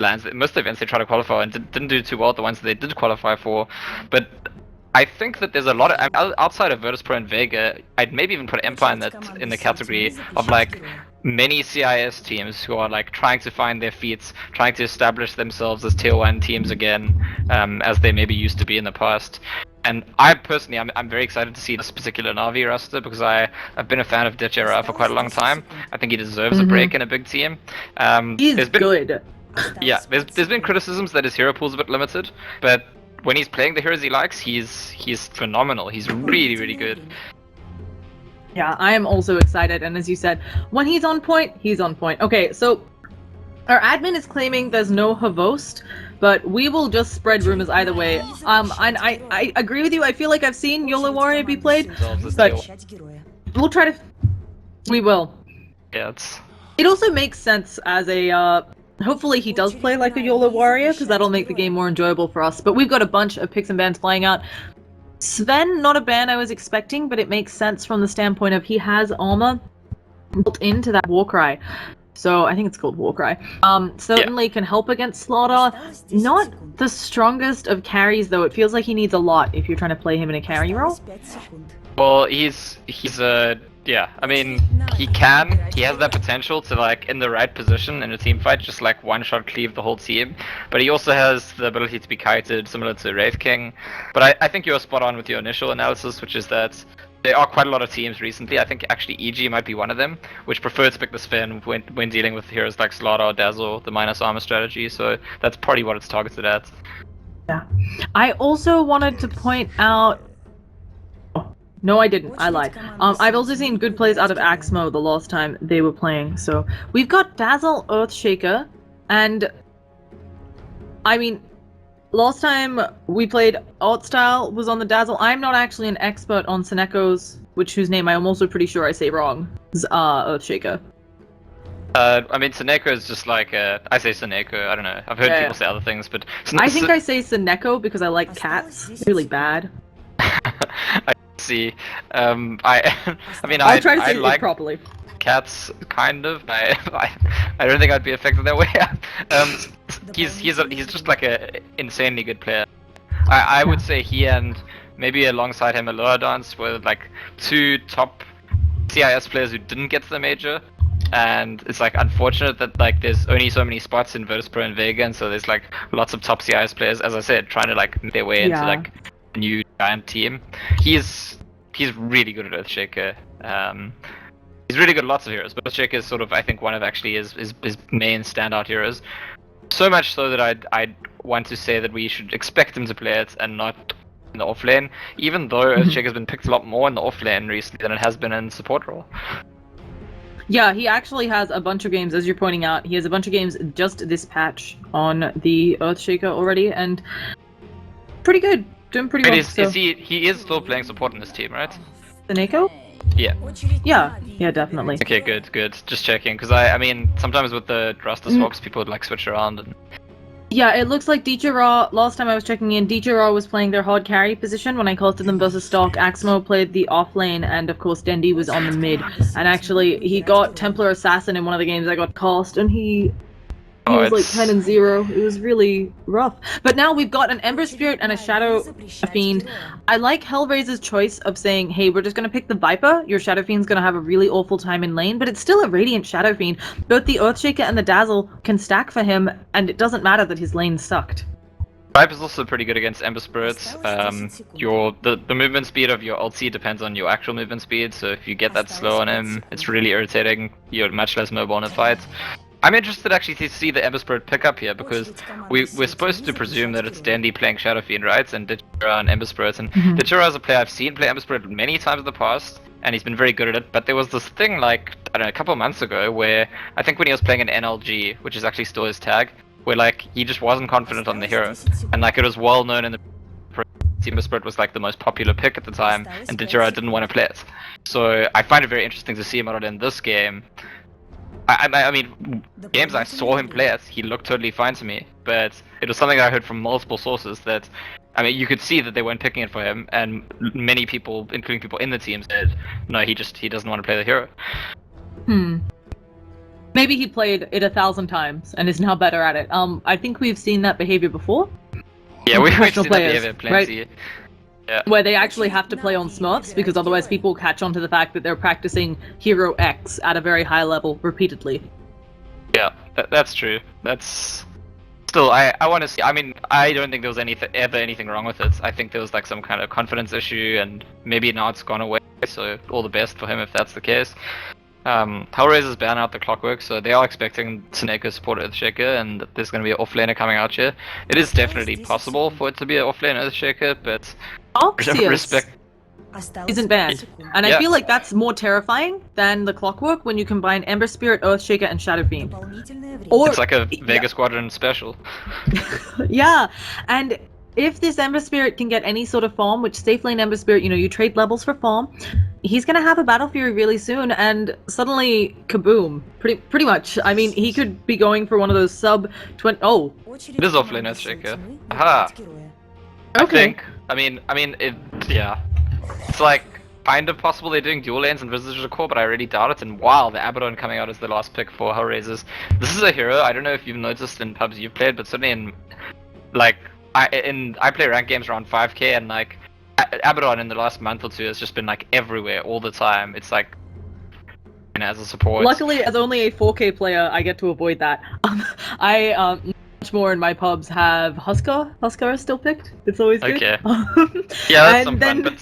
lands. Most of the events they try to qualify and didn't do too well at the ones that they did qualify for. But I think that there's a lot of outside of Virtus Pro and Vega, I'd maybe even put Empire in the category of like many CIS teams who are like trying to find their feet, trying to establish themselves as tier 1 teams again, as they maybe used to be in the past. And I personally, I'm very excited to see this particular Na'Vi roster because I've been a fan of Ditchera for quite a long time. I think he deserves a break in a big team. He's good. Yeah, there's been criticisms that his hero pool's a bit limited, but when he's playing the heroes he likes, he's phenomenal. He's really, really good. Yeah, I am also excited, and as you said, when he's on point, he's on point. Okay, so our admin is claiming there's no Havost, but we will just spread rumors either way. And I agree with you. I feel like I've seen YOLO Warrior be played, but we'll try to. We will. Yeah, It also makes sense as a. Hopefully he does play like a YOLO Warrior, because that'll make the game more enjoyable for us. But we've got a bunch of picks and bans flying out. Sven, not a ban I was expecting, but it makes sense from the standpoint of he has armor built into that Warcry. So I think it's called Warcry. Certainly can help against Slaughter. Not the strongest of carries though. It feels like he needs a lot if you're trying to play him in a carry role. Well, he's a yeah. I mean, he has that potential to like in the right position in a team fight, just like one shot cleave the whole team. But he also has the ability to be kited, similar to Wraith King. But I think you're spot on with your initial analysis, which is that there are quite a lot of teams recently. I think actually EG might be one of them, which prefer to pick the Sven when dealing with heroes like Slaughter or Dazzle, the minus armor strategy. So that's probably what it's targeted at. Yeah. I also wanted to point out. No, I didn't. I lied. I've also seen good plays out of Axmo the last time they were playing. So we've got Dazzle, Earthshaker, and I mean, last time we played Artstyle was on the Dazzle. I'm not actually an expert on Seneco's, whose name I'm also pretty sure I say wrong. Is Earthshaker. I mean, Seneko is just like I say Seneko. I don't know. I've heard people say other things, but I think I say Seneko because I like cats. It's really bad. I see. I mean, I'll try to say I like it properly. Cats, kind of. I don't think I'd be affected that way. He's just like a insanely good player. I would say he and maybe alongside him Aloha Dance were like two top CIS players who didn't get to the major. And it's like unfortunate that like there's only so many spots in Virtus Pro and Vega, and so there's like lots of top CIS players, as I said, trying to like make their way into like a new giant team. He's really good at Earthshaker. He's really good at lots of heroes, but Earthshaker is sort of, I think, one of actually his main standout heroes. So much so that I'd want to say that we should expect him to play it and not in the off lane, even though Earthshaker has been picked a lot more in the off lane recently than it has been in support role. Yeah, he actually has a bunch of games, as you're pointing out. He has a bunch of games just this patch on the Earthshaker already, and pretty good. Doing pretty well. He is still playing support in this team, right? Seneko? Yeah. Yeah, definitely. Okay, good. Just checking, because I mean, sometimes with the roster swaps, people would like switch around. And... Yeah, it looks like Ditchera, last time I was checking in, Ditchera was playing their hard carry position when I casted them versus Stock. Axmo played the off lane, and of course Dendi was on the mid. And actually, he got Templar Assassin in one of the games I got cast, and he was like 10-0. It was really rough. But now we've got an Ember Spirit and a Shadow Fiend. I like Hellraiser's choice of saying, hey, we're just going to pick the Viper. Your Shadow Fiend's going to have a really awful time in lane, but it's still a Radiant Shadow Fiend. Both the Earthshaker and the Dazzle can stack for him, and it doesn't matter that his lane sucked. Viper's also pretty good against Ember Spirits. The movement speed of your ulti depends on your actual movement speed, so if you get that slow on him, it's really irritating. You're much less mobile in a fight. I'm interested actually to see the Ember Spirit pick up here, because we're supposed to presume that it's Dendi playing Shadow Fiend, right? And Ditchera and Ember Spirit. And Ditchera is a player I've seen play Ember Spirit many times in the past, and he's been very good at it. But there was this thing like, I don't know, a couple of months ago where I think when he was playing an NLG, which is actually still his tag, where like he just wasn't confident on the hero. And like it was well known in the Ember Spirit was like the most popular pick at the time, and Ditchera didn't want to play it. So I find it very interesting to see him out in this game. I mean, games I saw him play it, he looked totally fine to me, but it was something I heard from multiple sources that, I mean, you could see that they weren't picking it for him, and many people, including people in the team, said, no, he doesn't want to play the hero. Maybe he played it 1,000 times and is now better at it. I think we've seen that behavior before. Yeah, we've Professional seen that players, behavior plenty. right? Yeah. Where they actually have to play on Smurfs because otherwise people catch on to the fact that they're practicing Hero X at a very high level repeatedly. Yeah, that's true. That's still, I want to see. I mean, I don't think there was ever anything wrong with it. I think there was like some kind of confidence issue, and maybe now it's gone away. So all the best for him if that's the case. Hellraiser's ban out the clockwork, so they are expecting Snake to support Earthshaker, and there's going to be an offlaner coming out here. It is definitely possible for it to be an offlane Earthshaker, but Arceus isn't bad, and I feel like that's more terrifying than the clockwork when you combine Ember Spirit, Earthshaker, and Shadow Fiend. Or it's like a Vega Squadron special. Yeah, and if this Ember Spirit can get any sort of farm, which safe lane Ember Spirit, you trade levels for farm, he's gonna have a Battle Fury really soon, and suddenly, kaboom! Pretty much. I mean, he could be going for one of those sub 20. Oh, it is offlane Earthshaker. Aha. okay. I mean, yeah. It's like kind of possible they're doing dual lanes and Visitor Core, but I really doubt it. And wow, the Abaddon coming out as the last pick for Hellraisers. This is a hero. I don't know if you've noticed in pubs you've played, but certainly in like I play ranked games around 5k, and like Abaddon in the last month or two has just been like everywhere all the time. It's like as a support. Luckily, as only a 4k player, I get to avoid that. I much more in my pubs have Huskar. Huskar is still picked. It's always good. Okay. Yeah, that's some fun, but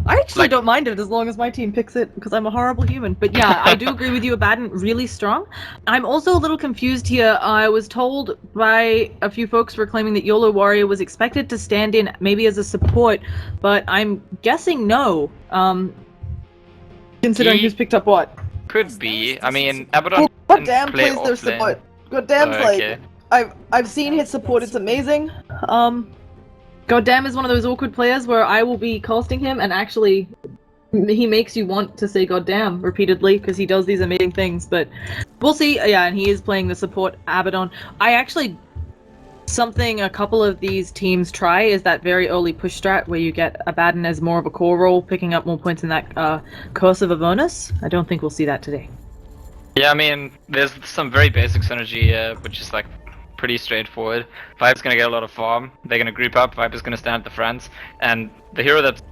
I actually don't mind it as long as my team picks it, because I'm a horrible human. But yeah, I do agree with you, Abaddon, really strong. I'm also a little confused here. I was told by a few folks were claiming that YOLO Warrior was expected to stand in maybe as a support, but I'm guessing no, considering who's picked up what. Could be. I mean, Abaddon goddamn plays their support. Goddamn play. Okay. I've seen his support, it's amazing. Goddamn is one of those awkward players where I will be casting him and actually he makes you want to say goddamn repeatedly because he does these amazing things, but we'll see. Yeah, and he is playing the support Abaddon. Something a couple of these teams try is that very early push strat where you get Abaddon as more of a core role, picking up more points in that Curse of Avernus. I don't think we'll see that today. Yeah, I mean, there's some very basic synergy which is like pretty straightforward. Viper's gonna get a lot of farm, they're gonna group up, Viper's gonna stand at the front, and the hero that's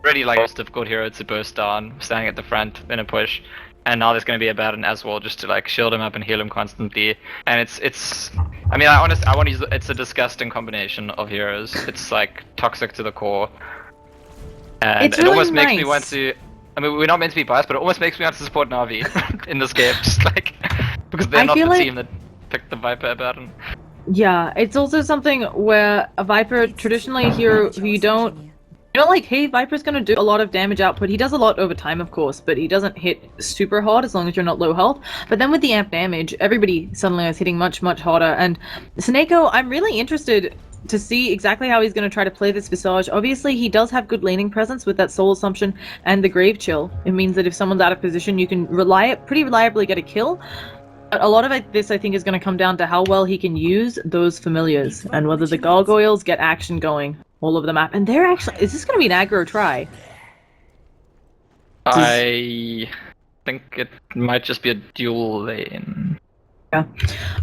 already like most difficult hero to burst down, standing at the front in a push, and now there's gonna be a Abaddon as well just to like shield him up and heal him constantly, and it's I mean, I want to use it's a disgusting combination of heroes. It's like toxic to the core, and it's it really almost makes me nice. want to. I mean, we're not meant to be biased, but it almost makes me want to support Na'Vi in this game, just like because they're not the team that picked the Viper Abaddon. Yeah, it's also something where a Viper, traditionally a hero who you don't like, hey, Viper's gonna do a lot of damage output. He does a lot over time, of course, but he doesn't hit super hard as long as you're not low health. But then with the amp damage, everybody suddenly is hitting much, much harder. And Snako, I'm really interested to see exactly how he's going to try to play this Visage. Obviously, he does have good laning presence with that Soul Assumption and the Grave Chill. It means that if someone's out of position, you can pretty reliably get a kill. But a lot of this, I think, is going to come down to how well he can use those familiars and whether the gargoyles get action going all over the map. And they're actually... Is this going to be an aggro try? I think it might just be a dual lane. Yeah.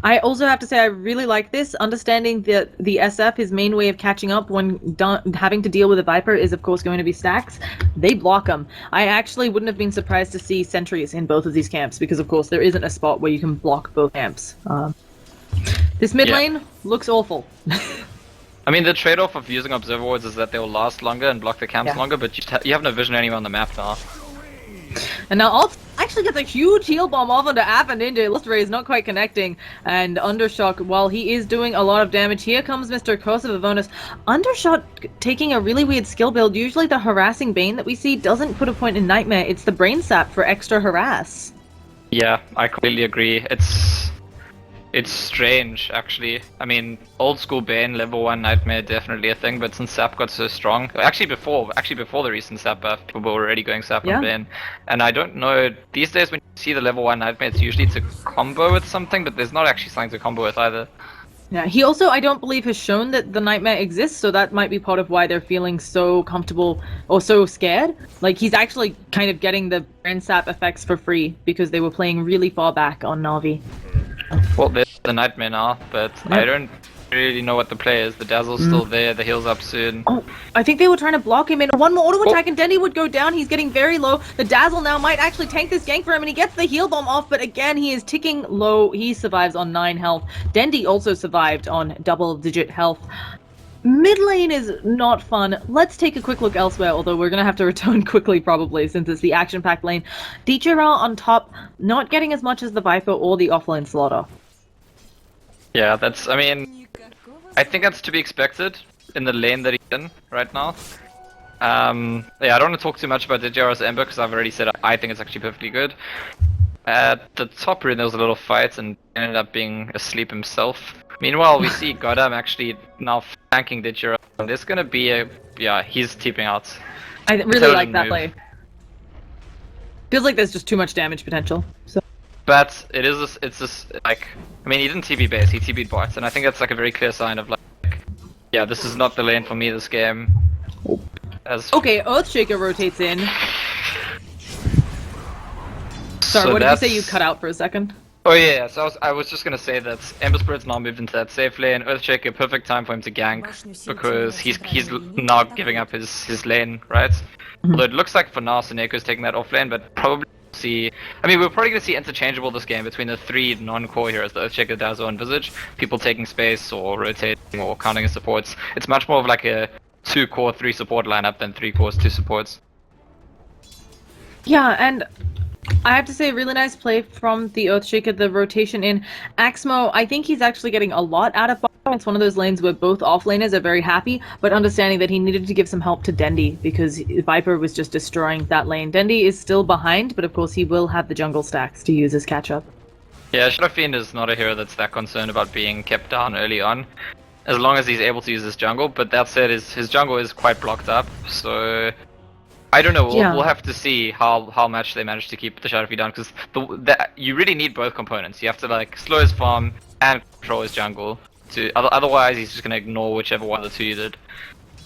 I also have to say I really like this, understanding that the SF, his main way of catching up when having to deal with a Viper is of course going to be stacks. They block them. I actually wouldn't have been surprised to see sentries in both of these camps because of course there isn't a spot where you can block both camps. This mid lane looks awful. I mean, the trade-off of using Observer Wards is that they'll last longer and block the camps longer, but you have no vision anywhere on the map now. And now Alt actually gets a huge heal bomb off onto App and into Illustrator is not quite connecting. And Undershock, while he is doing a lot of damage, here comes Mr. Curse of Avernus. Undershot taking a really weird skill build. Usually the harassing Bane that we see doesn't put a point in Nightmare. It's the Brain Sap for extra harass. Yeah, I completely agree. It's strange, actually. I mean, old school Bane, level 1 Nightmare, definitely a thing, but since Sap got so strong... Actually before the recent Sap buff, people were already going Sap on Bane. And I don't know, these days when you see the level 1 Nightmare, it's usually to combo with something, but there's not actually something to combo with either. Yeah, he also, I don't believe, has shown that the nightmare exists, so that might be part of why they're feeling so comfortable or so scared. Like, he's actually kind of getting the brand sap effects for free because they were playing really far back on Na'Vi. Well, there's the nightmare now, but Yep. I don't really know what the play is. The Dazzle's still there, the heal's up soon. Oh, I think they were trying to block him in. One more auto attack and Dendy would go down. He's getting very low. The Dazzle now might actually tank this gank for him, and he gets the heal bomb off, but again, he is ticking low. He survives on 9 health. Dendy also survived on double-digit health. Mid lane is not fun. Let's take a quick look elsewhere, although we're going to have to return quickly probably since it's the action-packed lane. Dichara on top, not getting as much as the Viper or the offlane Slaughter. Yeah, that's, I mean, I think that's to be expected in the lane that he's in right now. Yeah, I don't want to talk too much about Dichara's Ember because I've already said I think it's actually perfectly good. At the top rune there was a little fight and ended up being asleep himself. Meanwhile, we see Goddam actually now flanking Dichara. There's gonna be a, yeah, he's TPing out. I really like that play. Feels like there's just too much damage potential. So. But it is, it's just like, I mean, he didn't TP base, he TP'd bot, and I think that's like a very clear sign of like, yeah, this is not the lane for me this game. Okay, Earthshaker rotates in. Sorry, So what did you say? You cut out for a second. Oh yeah, so I was just gonna say that Ember Spirit's now moved into that safe lane. Earthshaker, perfect time for him to gank because he's now giving up his lane, right? Although it looks like for now Seneco's taking that off lane, but probably see. I mean, we're probably gonna see interchangeable this game between the 3 non-core heroes, the Earthshaker, Dazzle, and Visage. People taking space or rotating or counting as supports. It's much more of like a 2 core 3 support lineup than 3 cores 2 supports. Yeah, and I have to say, really nice play from the Earthshaker, the rotation in. Axmo, I think he's actually getting a lot out of bottom. It's one of those lanes where both offlaners are very happy, but understanding that he needed to give some help to Dendy because Viper was just destroying that lane. Dendy is still behind, but of course he will have the jungle stacks to use as catch-up. Yeah, Shadow Fiend is not a hero that's that concerned about being kept down early on, as long as he's able to use his jungle, but that said, his jungle is quite blocked up, so I don't know, we'll have to see how much they manage to keep the Shadow Fiend down, because you really need both components. You have to like slow his farm and control his jungle, otherwise he's just going to ignore whichever one of the two you did.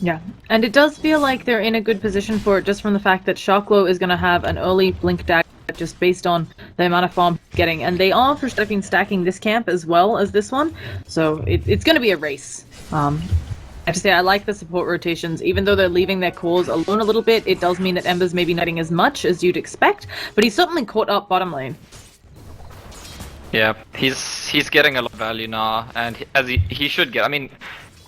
Yeah, and it does feel like they're in a good position for it just from the fact that Sharklo is going to have an early Blink Dagger just based on the amount of farm getting, and they are for sure stacking this camp as well as this one, so it's going to be a race. I have to say, I like the support rotations. Even though they're leaving their cores alone a little bit, it does mean that Ember's maybe not getting as much as you'd expect, but he's certainly caught up bottom lane. Yeah, he's getting a lot of value now, and he should get. I mean,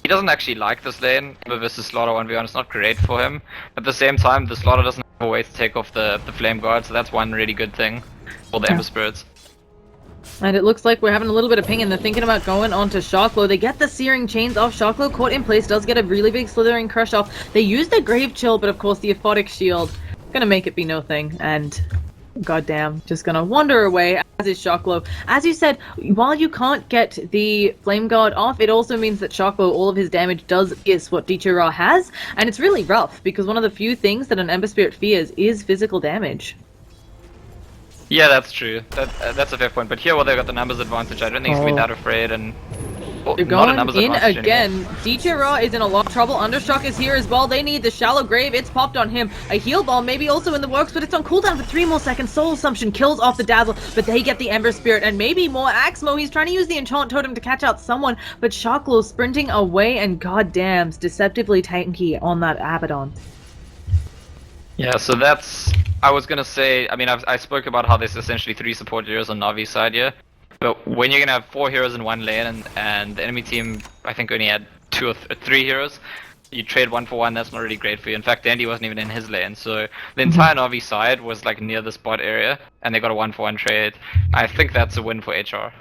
he doesn't actually like this lane. Ember versus Slaughter 1v1 is not great for him. At the same time, the Slaughter doesn't have a way to take off the Flame Guard, so that's one really good thing for the Ember Spirits. And it looks like we're having a little bit of ping and they're thinking about going on to Sharklo. They get the Searing Chains off. Sharklo caught in place, does get a really big Slithering Crush off. They use the Grave Chill, but of course the Aphotic Shield gonna make it be no thing, and goddamn, just gonna wander away, as is Sharklo. As you said, while you can't get the Flame Guard off, it also means that Sharklo, all of his damage does is what Dichara has, and it's really rough, because one of the few things that an Ember Spirit fears is physical damage. Yeah, that's true. That's a fair point. But here, well, they've got the numbers advantage. I don't think he's gonna be that afraid, and they're going in again. Dichara is in a lot of trouble. Undershock is here as well. They need the Shallow Grave. It's popped on him. A heal ball maybe also in the works, but it's on cooldown for 3 more seconds. Soul Assumption kills off the Dazzle, but they get the Ember Spirit and maybe more Axmo. He's trying to use the Enchant Totem to catch out someone, but Sharklo sprinting away and goddamn's deceptively tanky on that Abaddon. Yeah, so that's, I was gonna say, I mean, I spoke about how there's essentially 3 support heroes on Navi's side here, but when you're gonna have 4 heroes in one lane and the enemy team, I think, only had 2 or 3 heroes, you trade 1 for 1, that's not really great for you. In fact, Dandy wasn't even in his lane, so the entire Navi side was like near the spot area, and they got a 1 for 1 trade. I think that's a win for HR.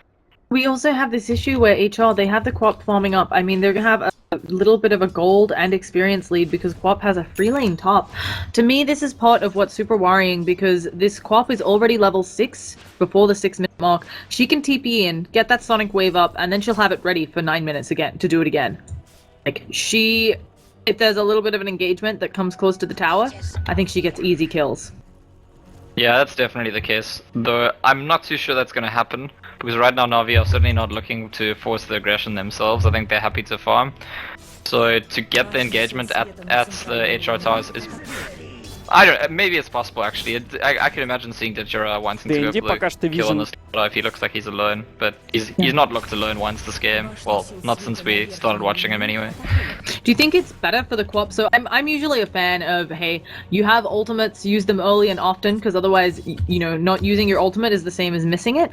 We also have this issue where HR, they have the Quap farming up. I mean, they're going to have a little bit of a gold and experience lead because Quap has a free lane top. To me, this is part of what's super worrying because this Quap is already level 6 before the 6-minute mark. She can TP in, get that Sonic Wave up, and then she'll have it ready for 9 minutes again to do it again. Like, if there's a little bit of an engagement that comes close to the tower, I think she gets easy kills. Yeah, that's definitely the case, though I'm not too sure that's gonna happen. because right now Na'Vi are certainly not looking to force the aggression themselves. I think they're happy to farm. So to get the engagement at the HR towers is... I don't know, maybe it's possible actually. I can imagine seeing Dejura wanting to go for the kill on this if he looks like he's alone, but he's not looked alone once this game. Well, not since we started watching him anyway. Do you think it's better for the co-op? So I'm usually a fan of, hey, you have ultimates, use them early and often, because otherwise, you know, not using your ultimate is the same as missing it.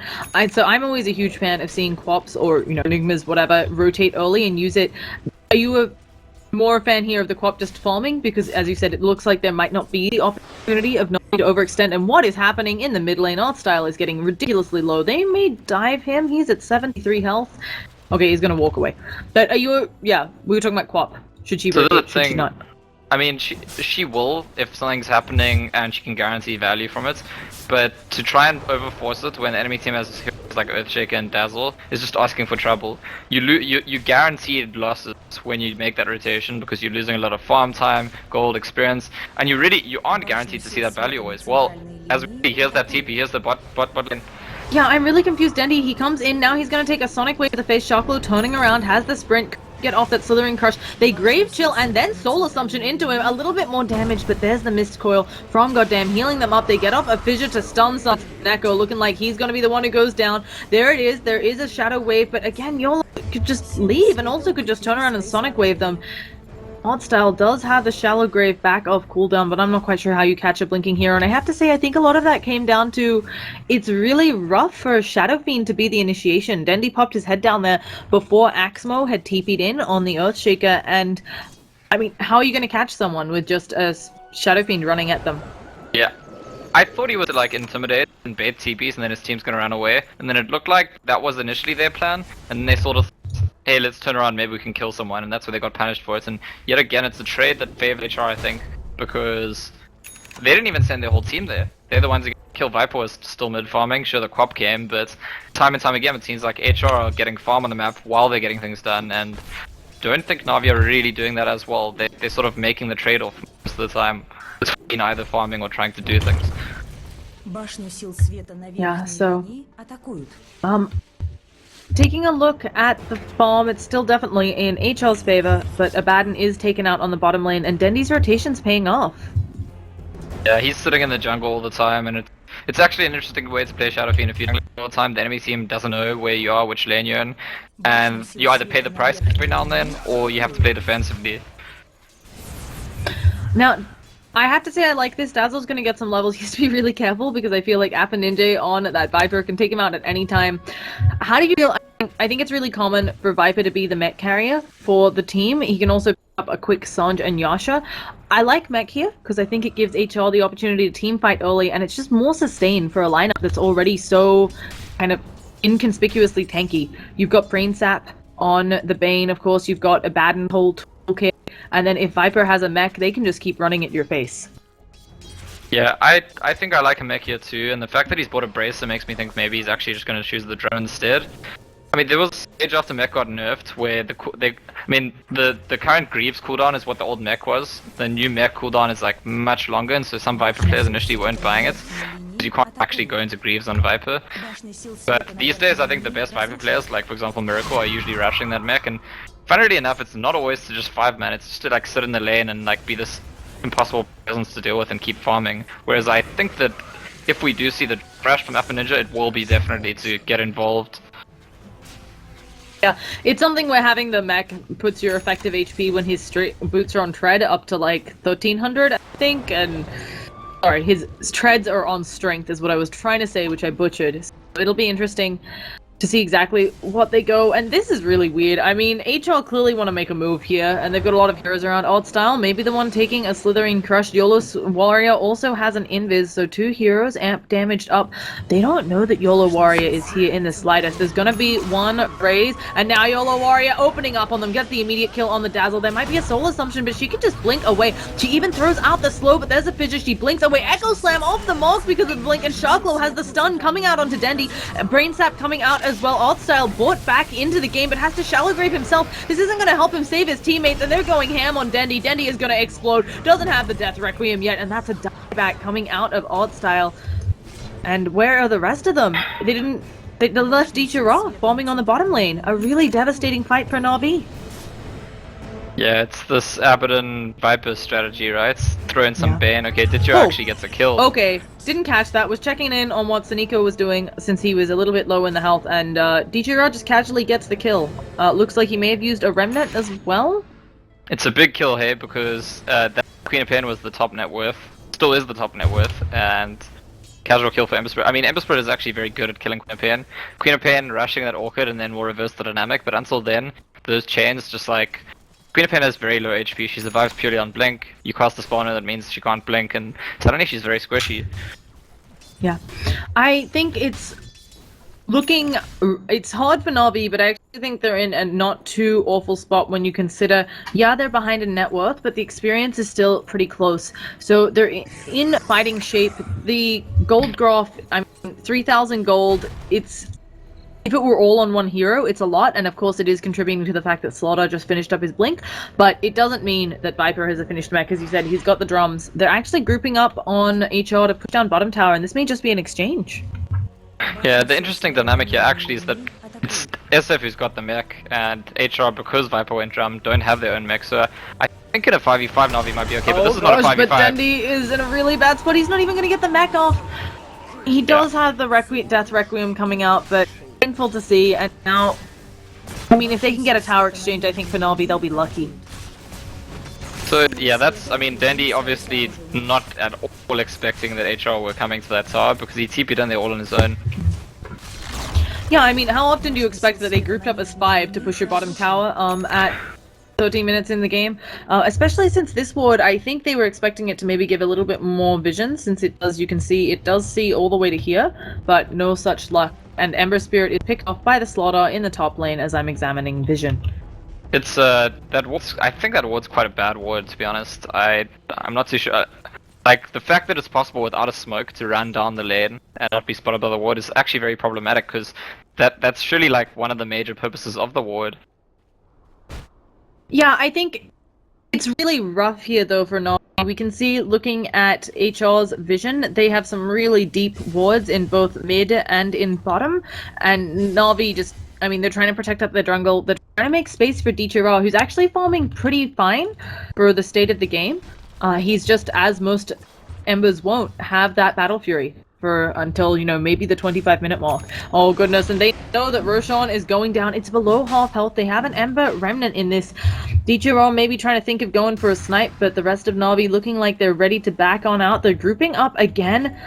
So I'm always a huge fan of seeing co-ops or, you know, Enigmas, whatever, rotate early and use it. Are you more a fan here of the co-op just farming? Because as you said, it looks like there might not be the opportunity of not to overextend, and what is happening in the mid lane? Artstyle is getting ridiculously low. They may dive him, he's at 73 health. Okay, he's gonna walk away. But are you, yeah, we were talking about co-op. Should she rotate, should she not? I mean, she will if something's happening and she can guarantee value from it, but to try and overforce it when the enemy team has heroes like Earthshaker and Dazzle is just asking for trouble. You guaranteed losses when you make that rotation because you're losing a lot of farm time, gold, experience, and you aren't guaranteed to see that value always. Well, as we see, here's that TP, here's the bot lane. Yeah, I'm really confused. Dendi, he comes in, now he's gonna take a Sonic Wave to the face, Sharklo turning around, has the sprint, get off that Slithering Crush. They Grave Chill and then Soul Assumption into him. A little bit more damage, but there's the Mist Coil from Goddamn healing them up. They get off a Fissure to stun Neko, looking like he's going to be the one who goes down. There it is. There is a Shadow Wave, but again, YOLO could just leave and also could just turn around and Sonic Wave them. Oddstyle does have the Shallow Grave back off cooldown, but I'm not quite sure how you catch a Blinking Hero. And I have to say, I think a lot of that came down to it's really rough for Shadow Fiend to be the initiation. Dendi popped his head down there before Axmo had TP'd in on the Earthshaker. And, I mean, how are you going to catch someone with just a Shadow Fiend running at them? Yeah. I thought he would like intimidate and bait TPs and then his team's gonna run away. And then it looked like that was initially their plan. And then they sort of, hey, let's turn around, maybe we can kill someone. And that's where they got punished for it. And yet again, it's a trade that favored HR, I think. Because they didn't even send their whole team there. They're the ones who killed Viper was still mid-farming. Sure, the Quap came, but time and time again, it seems like HR are getting farm on the map while they're getting things done. And don't think Na'Vi are really doing that as well. They're sort of making the trade-off most of the time. Between either farming or trying to do things. Yeah, so taking a look at the farm, it's still definitely in HL's favor, but Abaddon is taken out on the bottom lane, and Dendi's rotation's paying off. Yeah, he's sitting in the jungle all the time, and it's actually an interesting way to play Shadow Fiend. If you jungle all the time, the enemy team doesn't know where you are, which lane you're in, and you either pay the price every now and then, or you have to play defensively. Now, I have to say I like this. Dazzle's going to get some levels. He has to be really careful because I feel like Appa Ninja on that Viper can take him out at any time. How do you feel? I think it's really common for Viper to be the mech carrier for the team. He can also pick up a quick Sanj and Yasha. I like mech here because I think it gives HR the opportunity to team fight early, and it's just more sustained for a lineup that's already so kind of inconspicuously tanky. You've got Brain Sap on the Bane, of course. You've got Abaddon whole toolkit. And then if Viper has a mech, they can just keep running at your face. Yeah, I think I like a mech here too, and the fact that he's bought a Bracer makes me think maybe he's actually just going to choose the drone instead. I mean, there was a stage after mech got nerfed where the current Greaves cooldown is what the old mech was. The new mech cooldown is like much longer, and so some Viper players initially weren't buying it. You can't actually go into Greaves on Viper. But these days, I think the best Viper players, like for example Miracle, are usually rushing that mech, and funnily enough, it's not always to just 5-man, it's just to like sit in the lane and like be this impossible presence to deal with and keep farming. Whereas I think that if we do see the rush from Appa Ninja, it will be definitely to get involved. Yeah, it's something where having the mech puts your effective HP when his boots are on tread up to like 1300, I think, and sorry, his treads are on strength is what I was trying to say, which I butchered. So it'll be interesting to see exactly what they go, and this is really weird. I mean, HL clearly want to make a move here, and they've got a lot of heroes around. Oddstyle, maybe the one taking a Slithering Crush. YOLO Warrior also has an invis, so 2 heroes, amp damaged up. They don't know that YOLO Warrior is here in the slightest. There's gonna be one raise, and now YOLO Warrior opening up on them, get the immediate kill on the Dazzle. There might be a Soul Assumption, but she can just blink away. She even throws out the slow, but there's a fissure. She blinks away. Echo Slam off the mark because of the blink, and Sharklo has the stun coming out onto Dendi. Brain Sap coming out as well. Oddstyle bought back into the game, but has to Shallow Grave himself. This isn't going to help him save his teammates, and they're going ham on Dendi. Dendi is going to explode. Doesn't have the Death Requiem yet, and that's a dieback coming out of Oddstyle. And where are the rest of them? They didn't they left Dichira bombing on the bottom lane. A really devastating fight for Na'Vi. Yeah, it's this Abaddon Viper strategy, right? Throw in some Bane. Okay, Ditcher actually gets a kill. Okay, didn't catch that. Was checking in on what Saneko was doing since he was a little bit low in the health, and Dichira just casually gets the kill. Looks like he may have used a Remnant as well. It's a big kill here because that Queen of Pain was the top net worth. Still is the top net worth, and casual kill for Ember Spirit. I mean, Ember Spirit is actually very good at killing Queen of Pain. Queen of Pain rushing that Orchid and then will reverse the dynamic, but until then, those chains just like... Queen of Pain has very low HP, she survives purely on Blink. You cast the spawner, that means she can't blink, and suddenly she's very squishy. Yeah. I think it's hard for Na'Vi, but I actually think they're in a not too awful spot when you consider, yeah, they're behind in net worth, but the experience is still pretty close. So they're in fighting shape. The gold graph, I mean, 3,000 gold, if it were all on one hero, it's a lot, and of course it is contributing to the fact that Starladder just finished up his Blink, but it doesn't mean that Viper has a finished mech. As you said, he's got the drums. They're actually grouping up on HR to push down bottom tower, and this may just be an exchange. Yeah, the interesting dynamic here actually is that it's SF who's got the mech, and HR, because Viper went drum, don't have their own mech, so I think in a 5v5 Na'Vi might be okay, but this is not a 5v5. But Dendi is in a really bad spot. He's not even going to get the mech off. He does have the Death Requiem coming out, but painful to see, and now, I mean, if they can get a tower exchange, I think for Na'Vi they'll be lucky. So yeah, I mean, Dandy obviously not at all expecting that HR were coming to that tower, because he TP'd in there all on his own. Yeah, I mean, how often do you expect that they grouped up as 5 to push your bottom tower at 13 minutes in the game? Especially since this ward, I think they were expecting it to maybe give a little bit more vision, since it does see all the way to here, but no such luck. And Ember Spirit is picked off by the Starladder in the top lane as I'm examining vision. It's that ward's, I think that ward's quite a bad ward, to be honest. I'm not too sure. Like, the fact that it's possible without a smoke to run down the lane and not be spotted by the ward is actually very problematic, because that's surely like one of the major purposes of the ward. Yeah, I think it's really rough here though for Na'Vi. We can see, looking at HR's vision, they have some really deep wards in both mid and in bottom, and Na'Vi just, I mean, they're trying to protect up their jungle. They're trying to make space for Dichira, who's actually farming pretty fine for the state of the game. He's just, as most Embers won't, have that Battle Fury for until, you know, maybe the 25-minute mark. Oh goodness, and they know that Roshan is going down. It's below half health. They have an Ember Remnant in this. Dichira maybe trying to think of going for a snipe, but the rest of Na'Vi looking like they're ready to back on out. They're grouping up again.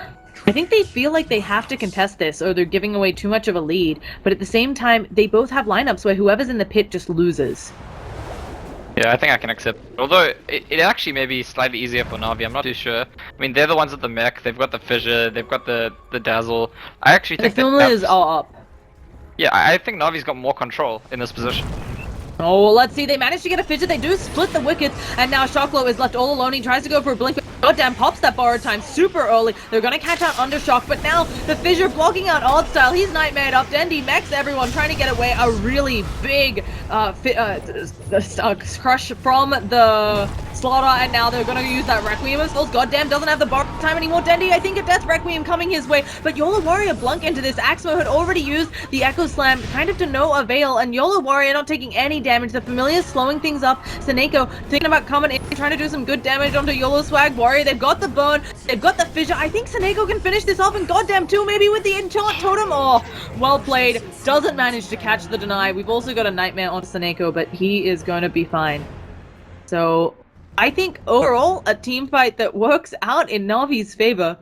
I think they feel like they have to contest this, or they're giving away too much of a lead, but at the same time, they both have lineups where whoever's in the pit just loses. Yeah, I think I can accept. Although, it actually may be slightly easier for Na'Vi, I'm not too sure. I mean, they're the ones at the mech, they've got the Fissure, they've got the Dazzle. I actually think the Thumla are up. Yeah, I think Na'Vi's got more control in this position. Oh, well, let's see. They managed to get a Fidget. They do split the wickets, and now Shocklow is left all alone. He tries to go for a blink, but goddamn pops that borrowed time super early. They're gonna catch out Undershock, but now the Fissure blocking out Odd Style. He's nightmared up. Dendi mechs everyone, trying to get away. A really big crush from the Starladder, and now they're gonna use that Requiem of Souls. Goddamn, doesn't have the borrowed time anymore. Dendi, I think a Death Requiem coming his way, but Yola Warrior blunk into this. Axmo had already used the Echo Slam, kind of to no avail, and Yola Warrior not taking any damage. The Familiar slowing things up. Saneko thinking about coming in, trying to do some good damage onto YOLO Swag Warrior. They've got the burn, they've got the Fissure. I think Saneko can finish this off, and goddamn too, maybe with the Enchant Totem. Oh, well played. Doesn't manage to catch the deny. We've also got a Nightmare onto Saneko, but he is going to be fine. So, I think overall, a team fight that works out in Na'Vi's favor.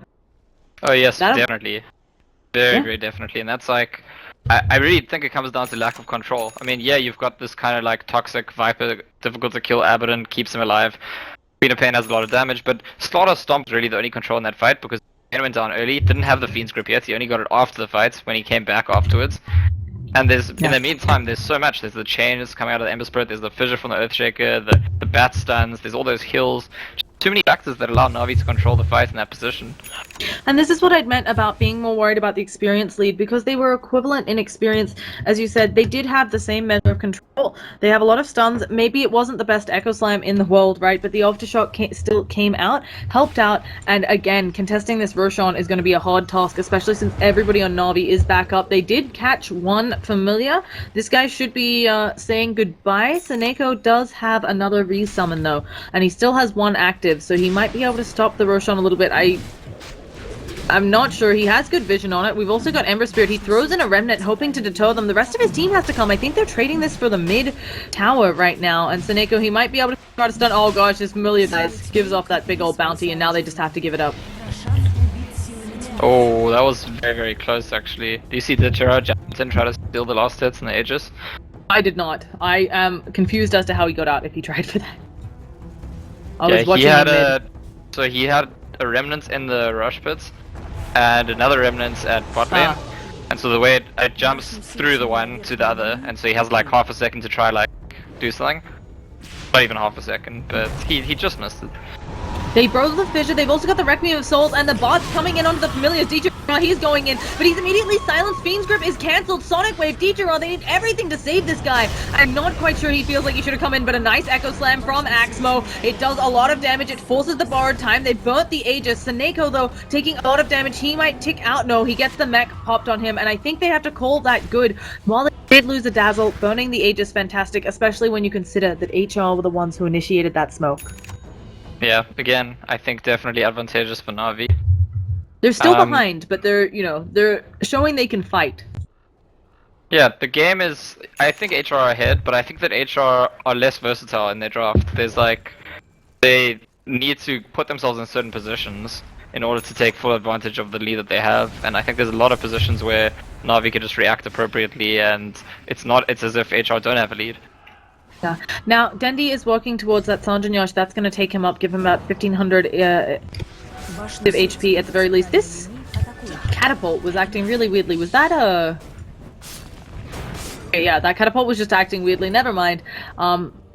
Oh yes, definitely. Very definitely, and that's like... I really think it comes down to lack of control. I mean, yeah, you've got this kind of like toxic Viper, difficult to kill Abaddon, keeps him alive. Queen of Pain has a lot of damage, but Starladder Stomp's really the only control in that fight, because he went down early, didn't have the Fiend's Grip yet, he only got it after the fight, when he came back afterwards. And in the meantime, there's so much. There's the chains coming out of the Ember Spirit, there's the Fissure from the Earthshaker, the Bat Stuns, there's all those heals. too many factors that allow Na'Vi to control the fight in that position. And this is what I'd meant about being more worried about the experience lead, because they were equivalent in experience. As you said, they did have the same measure of control. They have a lot of stuns. Maybe it wasn't the best Echo Slam in the world, right? But the Aftershock still came out, helped out, and again, contesting this Roshan is going to be a hard task, especially since everybody on Na'Vi is back up. They did catch one familiar. This guy should be saying goodbye. Seneko does have another resummon though, and he still has one active, so he might be able to stop the Roshan a little bit. I'm not sure. He has good vision on it. We've also got Ember Spirit. He throws in a Remnant, hoping to deter them. The rest of his team has to come. I think they're trading this for the mid tower right now. And Seneko, he might be able to try to stun. Oh gosh, this familiar guys gives off that big old bounty, and now they just have to give it up. Oh, that was very, very close actually. Do you see the Gerard Jansen try to steal the last hits in the Aegis? I did not. I am confused as to how he got out if he tried for that. I was watching So he had a Remnant in the rush pits and another Remnant at bot lane. And so the way it jumps through the one to the other, and so he has like half a second to try like do something. Not even half a second, but he just missed it. They broke the fissure. They've also got the Requiem of Souls, and the bot's coming in onto the familiars. Dichiro, he's going in, but he's immediately silenced. Fiend's Grip is cancelled. Sonic Wave, Dichiro, they need everything to save this guy. I'm not quite sure he feels like he should have come in, but a nice Echo Slam from Axmo. It does a lot of damage. It forces the borrowed time. They burnt the Aegis. Seneko, though, taking a lot of damage. He might tick out. No, he gets the mech popped on him, and I think they have to call that good. While they did lose a Dazzle, burning the Aegis fantastic, especially when you consider that HR were the ones who initiated that smoke. Yeah, again, I think definitely advantageous for Na'Vi. They're still behind, but they're showing they can fight. Yeah, the game is, I think HR are ahead, but I think that HR are less versatile in their draft. There's like, they need to put themselves in certain positions in order to take full advantage of the lead that they have, and I think there's a lot of positions where Na'Vi can just react appropriately, and it's as if HR don't have a lead. Yeah. Now, Dendi is walking towards that Sanjanyosh. That's going to take him up, give him about 1500 HP at the very least. This catapult was acting really weirdly. Was that a... Okay, yeah, that catapult was just acting weirdly. Never mind.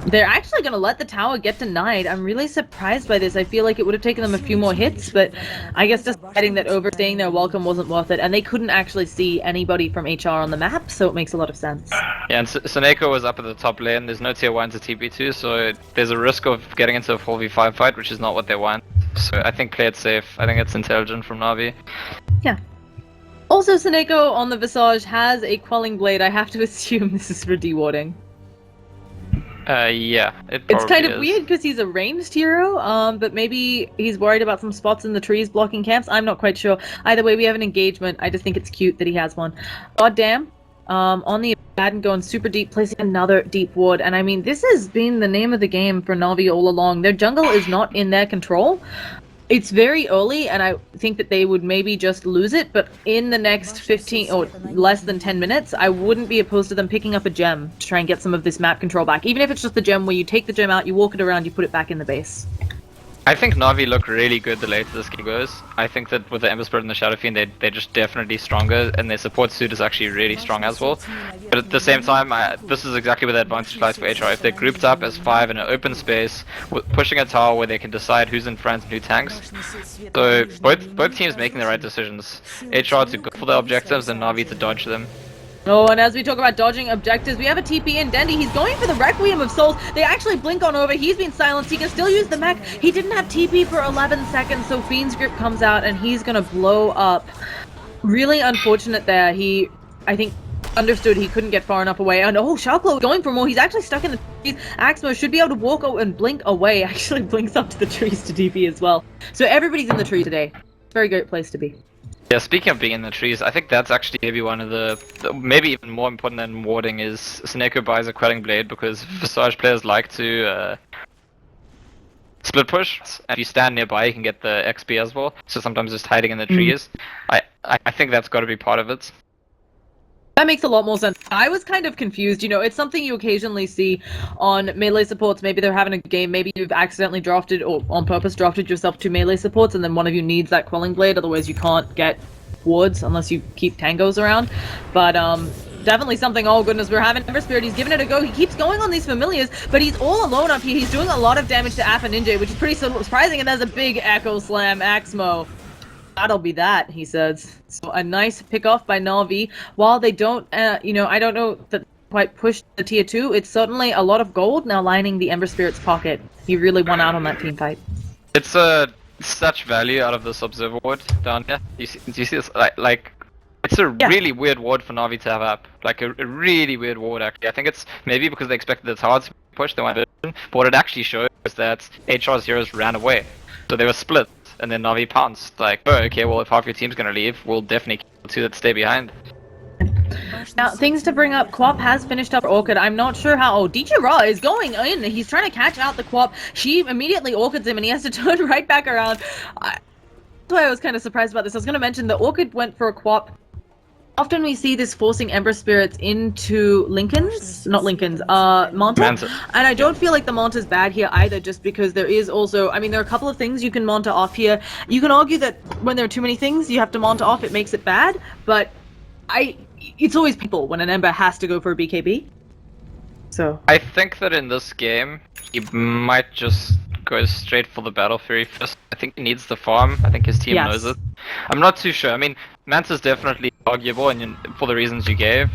They're actually going to let the tower get denied. I'm really surprised by this. I feel like it would have taken them a few more hits, but I guess deciding that overstaying their welcome wasn't worth it, and they couldn't actually see anybody from HR on the map, so it makes a lot of sense. Yeah, and Seneko was up at the top lane. There's no tier 1 to TP2, so there's a risk of getting into a 4v5 fight, which is not what they want. So I think play it safe. I think it's intelligent from Na'Vi. Yeah. Also, Seneko on the Visage has a Quelling Blade. I have to assume this is for dewarding. Yeah, it's kind of weird because he's a ranged hero, but maybe he's worried about some spots in the trees blocking camps. I'm not quite sure. Either way, we have an engagement. I just think it's cute that he has one. God damn. On the Abaddon going super deep, placing another deep ward. And I mean, this has been the name of the game for Na'Vi all along. Their jungle is not in their control. It's very early, and I think that they would maybe just lose it, but in the next 15 or less than 10 minutes, I wouldn't be opposed to them picking up a gem to try and get some of this map control back. Even if it's just the gem where you take the gem out, you walk it around, you put it back in the base. I think Na'Vi look really good the later this game goes. I think that with the Ember Spirit and the Shadow Fiend, they're just definitely stronger, and their support suit is actually really strong as well. But at the same time, this is exactly where the advantage lies for HR. If they're grouped up as 5 in an open space, pushing a tower where they can decide who's in front and who tanks. So both teams making the right decisions. HR to go for their objectives and Na'Vi to dodge them. Oh, and as we talk about dodging objectives, we have a TP in Dendi. He's going for the Requiem of Souls. They actually blink on over. He's been silenced. He can still use the mech. He didn't have TP for 11 seconds, so Fiend's Grip comes out, and he's going to blow up. Really unfortunate there. He, I think, understood he couldn't get far enough away. And oh, Sharklow going for more. He's actually stuck in the trees. Axmo should be able to walk and blink away. Actually blinks up to the trees to TP as well. So everybody's in the tree today. Very great place to be. Yeah, speaking of being in the trees, I think that's actually maybe one of the maybe even more important than warding is Seneko buys a Quelling Blade, because Visage players like to split push, and if you stand nearby you can get the XP as well, so sometimes just hiding in the trees. I think that's got to be part of it. That makes a lot more sense. I was kind of confused, you know, it's something you occasionally see on melee supports. Maybe they're having a game, maybe you've accidentally drafted or on purpose drafted yourself 2 melee supports, and then one of you needs that Quelling Blade, otherwise you can't get wards unless you keep tangos around. But definitely something. Oh goodness, we're having Ember Spirit. He's giving it a go. He keeps going on these familiars, but he's all alone up here. He's doing a lot of damage to Appa Ninja, which is pretty surprising, and there's a big Echo Slam Axmo. That'll be that, he says. So a nice pick off by Na'Vi. While they don't, you know, I don't know that quite pushed the tier 2, it's certainly a lot of gold now lining the Ember Spirit's pocket. He really won out on that team fight. It's such value out of this observer ward down here. Do you see this? Like it's a really weird ward for Na'Vi to have up. Like a really weird ward actually. I think it's maybe because they expected the towers to push, they wanted vision. But what it actually shows is that HR's heroes ran away. So they were split, and then Na'Vi pounced. Like, oh, okay, well if half your team's gonna leave, we'll definitely kill the two that stay behind. Now, things to bring up. Quap has finished up Orchid. I'm not sure how. Oh, DJ Raw is going in. He's trying to catch out the Quap. She immediately Orchids him, and he has to turn right back around. That's why I was kind of surprised about this. I was going to mention the Orchid went for a Quap. Often we see this forcing Ember Spirits into Manta. And I don't feel like the Manta's bad here either, just because there is also, I mean, there are a couple of things you can Manta off here. You can argue that when there are too many things you have to Manta off, it makes it bad, but it's always people when an Ember has to go for a BKB. So I think that in this game, he might just go straight for the Battle Fury first. I think he needs the farm. I think his team knows it. I'm not too sure. I mean, Manta's definitely arguable, and for the reasons you gave.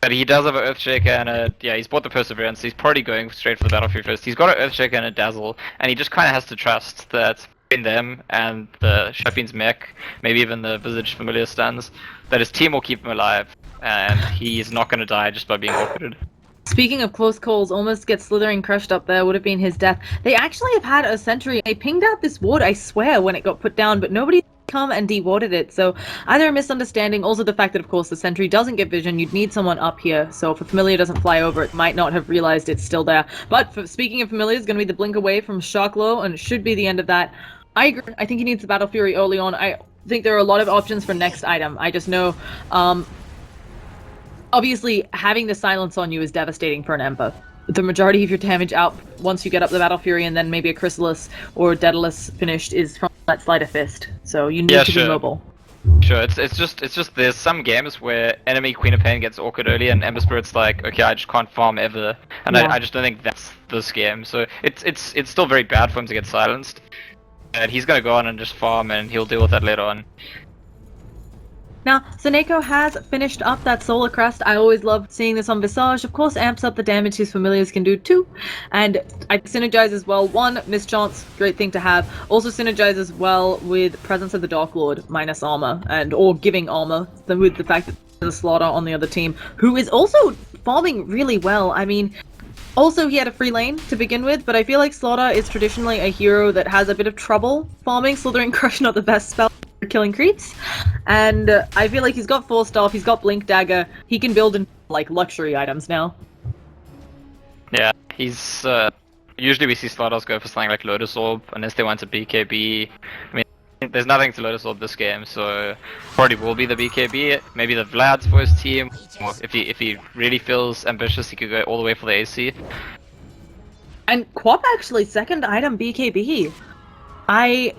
But he does have an Earthshaker and he's bought the Perseverance. He's probably going straight for the Battle Fury first. He's got an Earthshaker and a Dazzle, and he just kind of has to trust that between them and the Shapin's mech, maybe even the Visage Familiar stands, that his team will keep him alive, and he's not going to die just by being awkwarded. Speaking of close calls, almost gets Slithering crushed up there, would have been his death. They actually have had a sentry. They pinged out this ward, I swear, when it got put down, but nobody come and de-warded it. So either a misunderstanding, also the fact that, of course, the sentry doesn't get vision. You'd need someone up here. So if a familiar doesn't fly over, it might not have realized it's still there. But speaking of familiar, it's going to be the blink away from Shocklow, and it should be the end of that. I agree. I think he needs the Battle Fury early on. I think there are a lot of options for next item. I just know, obviously, having the silence on you is devastating for an Ember. The majority of your damage out once you get up the Battle Fury, and then maybe a Chrysalis or Daedalus finished is from that Sleight of Fist. So you need to be mobile. Sure, it's just there's some games where enemy Queen of Pain gets awkward early, and Ember Spirit's like, okay, I just can't farm ever, and I just don't think that's this game. So it's still very bad for him to get silenced. And he's gonna go on and just farm, and he'll deal with that later on. Now, Seneko has finished up that Solar Crest. I always love seeing this on Visage. Of course, amps up the damage his familiars can do too. And I synergize as well. One, Mischance, great thing to have. Also synergizes well with Presence of the Dark Lord minus armor, or giving armor, with the fact that there's a Slaughter on the other team, who is also farming really well. I mean, also, he had a free lane to begin with, but I feel like Slaughter is traditionally a hero that has a bit of trouble farming. Slithering Crush, not the best spell for killing creeps. And I feel like he's got Force Staff, he's got Blink Dagger, he can build in, like, luxury items now. Yeah, he's, usually we see Slaughters go for something like Lotus Orb, unless they want a BKB. I mean, there's nothing to Lotus Orb this game, so probably will be the BKB. Maybe the Vlad's for his team. Or if he really feels ambitious, he could go all the way for the AC. And Quap actually second item BKB. I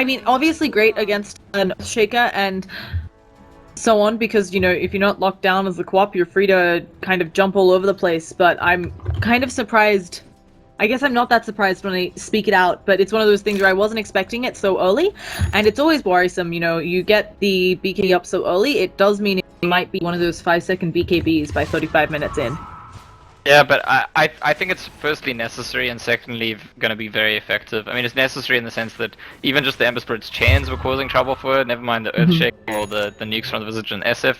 mean, obviously great against an Shaker and so on, because, you know, if you're not locked down as the Quap, you're free to kind of jump all over the place. But I'm kind of surprised. I guess I'm not that surprised when I speak it out, but it's one of those things where I wasn't expecting it so early, and it's always worrisome, you know, you get the BKB up so early, it does mean it might be one of those 5-second BKBs by 35 minutes in. Yeah, but I think it's firstly necessary, and secondly going to be very effective. I mean, it's necessary in the sense that even just the Ember Spirit's chains were causing trouble for it, never mind the Earthshake or the nukes from the Visage and SF.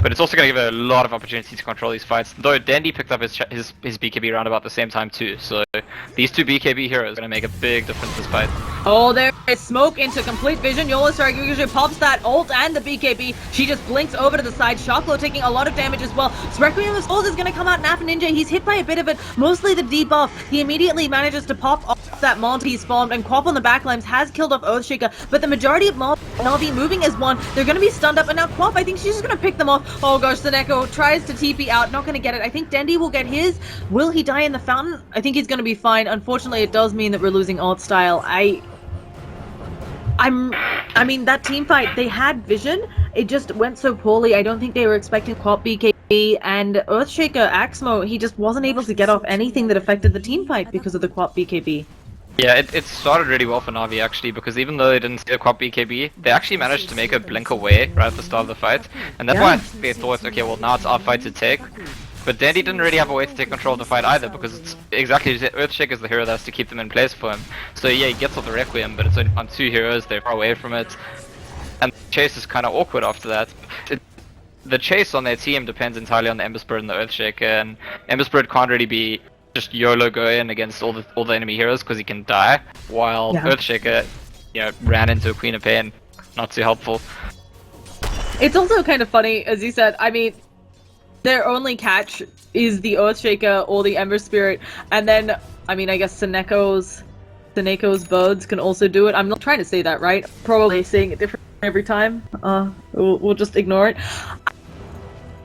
But it's also going to give her a lot of opportunity to control these fights. Though Dandy picked up his BKB around about the same time too, so these two BKB heroes are going to make a big difference this fight. Oh, there is smoke into complete vision. Yola Sarguja pops that ult and the BKB. She just blinks over to the side. Shocklow taking a lot of damage as well. Requiem of Souls is going to come out. Napa Ninja, he's hit by a bit of it, mostly the debuff. He immediately manages to pop off that Mont he's farmed, and Quap on the backlines has killed off Earthshaker, but the majority of Na'Vi moving as one. They're going to be stunned up, and now Quap, I think she's just going to pick them off. Oh gosh, Seneko tries to TP out, not going to get it. I think Dendi will get his. Will he die in the fountain? I think he's going to be fine. Unfortunately, it does mean that we're losing art style. I mean, that team fight, they had vision, it just went so poorly. I don't think they were expecting Quap BKB, and Earthshaker Axmo, he just wasn't able to get off anything that affected the team fight because of the Quap BKB. Yeah, it started really well for Na'Vi actually, because even though they didn't see a Quap BKB, they actually managed to make a blink away right at the start of the fight, and that's why they thought, okay, well now it's our fight to take. But Dandy didn't really have a way to take control of the fight either, because it's exactly Earthshake is the hero that has to keep them in place for him. So yeah, he gets off the Requiem, but it's on 2 heroes, they're far away from it. And the chase is kind of awkward after that. The chase on their team depends entirely on the Ember Spirit and the Earthshaker, and Ember Spirit can't really be just YOLO go in against all the enemy heroes because he can die, while Earthshaker, you know, ran into a Queen of Pain. Not too helpful. It's also kind of funny, as you said, I mean, their only catch is the Earthshaker or the Ember Spirit, and then, I mean, I guess Seneco's birds can also do it. I'm not trying to say that right. Probably saying it different every time. We'll just ignore it.